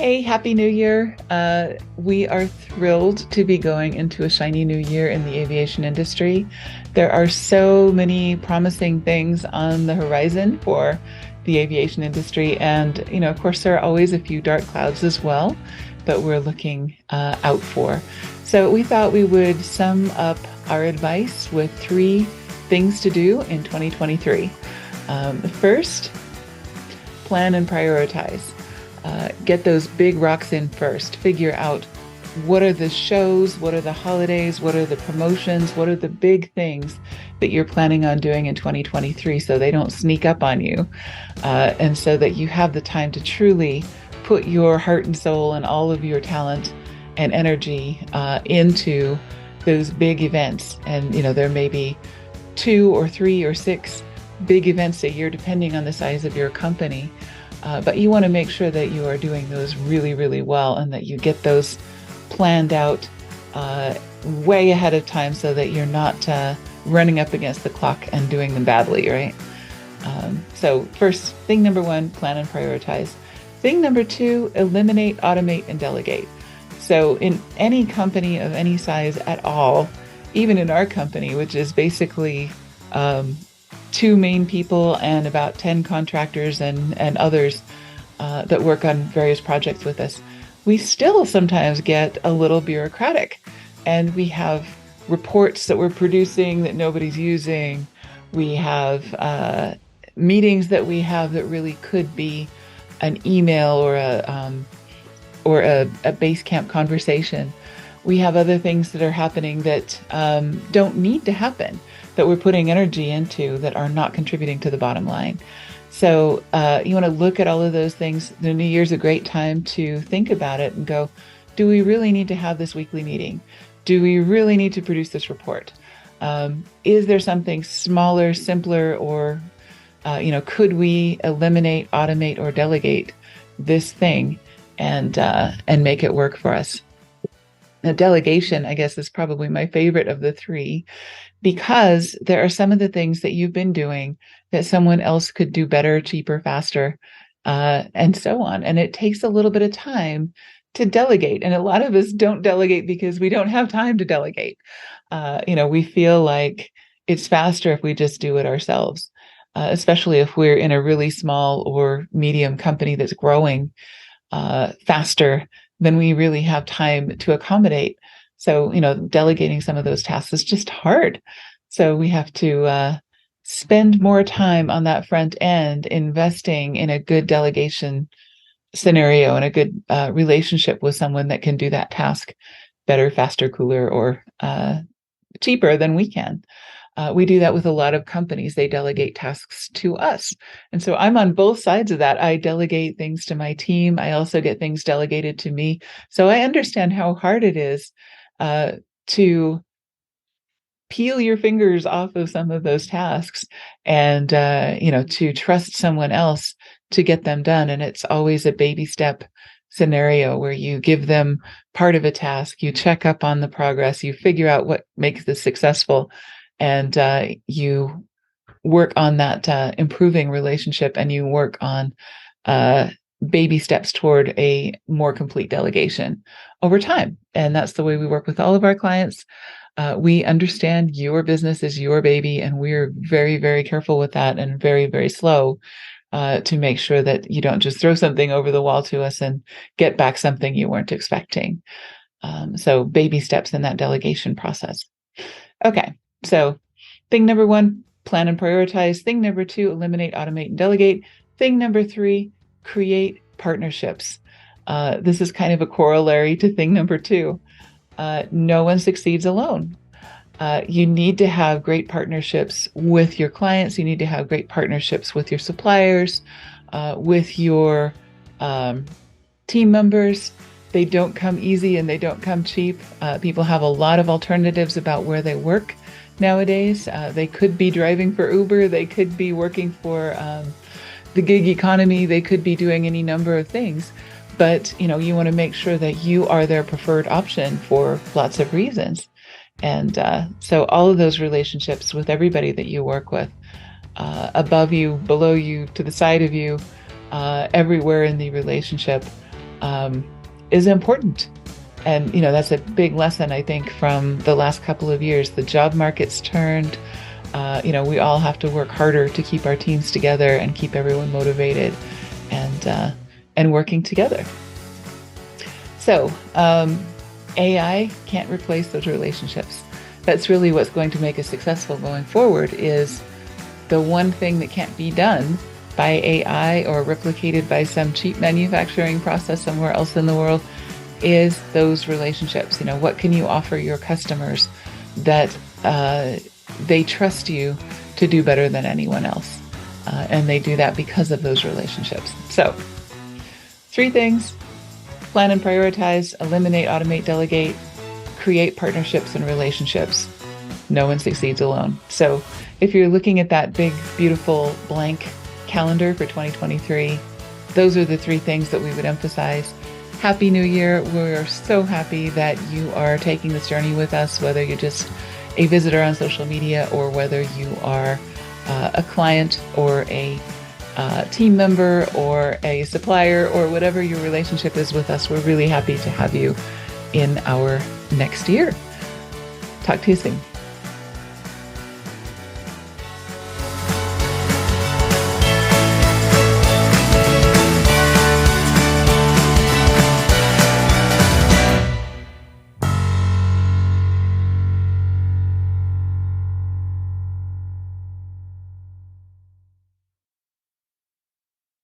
Hey, Happy New Year. We are thrilled to be going into a shiny new year in the aviation industry. There are so many promising things on the horizon for the aviation industry. And, of course, there are always a few dark clouds as well that we're looking out for. So we thought we would sum up our advice with three things to do in 2023. First, plan and prioritize. Get those big rocks in first. Figure out what are the shows, what are the holidays, what are the promotions, what are the big things that you're planning on doing in 2023 so they don't sneak up on you. And so that you have the time to truly put your heart and soul and all of your talent and energy into those big events. And, there may be 2 or 3 or 6 big events a year, depending on the size of your company. But you want to make sure that you are doing those really, really well and that you get those planned out way ahead of time so that you're not running up against the clock and doing them badly, right? So first, thing number one, plan and prioritize. Thing number two, eliminate, automate, and delegate. So in any company of any size at all, even in our company, which is basically 2 main people and about 10 contractors and others that work on various projects with us, we still sometimes get a little bureaucratic. And we have reports that we're producing that nobody's using. We have meetings that we have that really could be an email or a base camp conversation. We have other things that are happening that don't need to happen, that we're putting energy into that are not contributing to the bottom line. So you want to look at all of those things. The New Year's a great time to think about it and go, do we really need to have this weekly meeting? Do we really need to produce this report? Is there something smaller, simpler, or could we eliminate, automate, or delegate this thing and make it work for us? Now, delegation, I guess, is probably my favorite of the three, because there are some of the things that you've been doing that someone else could do better, cheaper, faster, and so on. And it takes a little bit of time to delegate. And a lot of us don't delegate because we don't have time to delegate. We feel like it's faster if we just do it ourselves, especially if we're in a really small or medium company that's growing faster than we really have time to accommodate. So, delegating some of those tasks is just hard. So we have to spend more time on that front end, investing in a good delegation scenario and a good relationship with someone that can do that task better, faster, cooler, or cheaper than we can. We do that with a lot of companies. They delegate tasks to us. And so I'm on both sides of that. I delegate things to my team. I also get things delegated to me. So I understand how hard it is to peel your fingers off of some of those tasks and, to trust someone else to get them done. And it's always a baby step scenario where you give them part of a task, you check up on the progress, you figure out what makes this successful, and you work on that improving relationship, and you work on baby steps toward a more complete delegation over time. And that's the way we work with all of our clients. We understand your business is your baby, and we're very, very careful with that and very, very slow to make sure that you don't just throw something over the wall to us and get back something you weren't expecting. So baby steps in that delegation process. Okay. So thing number one, plan and prioritize. Thing number two, eliminate, automate, and delegate. Thing number three, create partnerships. This is kind of a corollary to thing number two. No one succeeds alone. You need to have great partnerships with your clients. You need to have great partnerships with your suppliers, with your team members. They don't come easy and they don't come cheap. People have a lot of alternatives about where they work nowadays. They could be driving for Uber. They could be working for the gig economy. They could be doing any number of things. But, you want to make sure that you are their preferred option for lots of reasons. And so all of those relationships with everybody that you work with, above you, below you, to the side of you, everywhere in the relationship, is important. And, that's a big lesson, I think, from the last couple of years. The job market's turned. We all have to work harder to keep our teams together and keep everyone motivated and working together. So AI can't replace those relationships. That's really what's going to make us successful going forward, is the one thing that can't be done by AI or replicated by some cheap manufacturing process somewhere else in the world is those relationships. What can you offer your customers that they trust you to do better than anyone else? And they do that because of those relationships. So 3 things: plan and prioritize, eliminate, automate, delegate, create partnerships and relationships. No one succeeds alone. So if you're looking at that big, beautiful blank calendar for 2023, those are the 3 things that we would emphasize. Happy New Year. We're so happy that you are taking this journey with us, whether you're just a visitor on social media or whether you are a client or a team member or a supplier or whatever your relationship is with us. We're really happy to have you in our next year. Talk to you soon.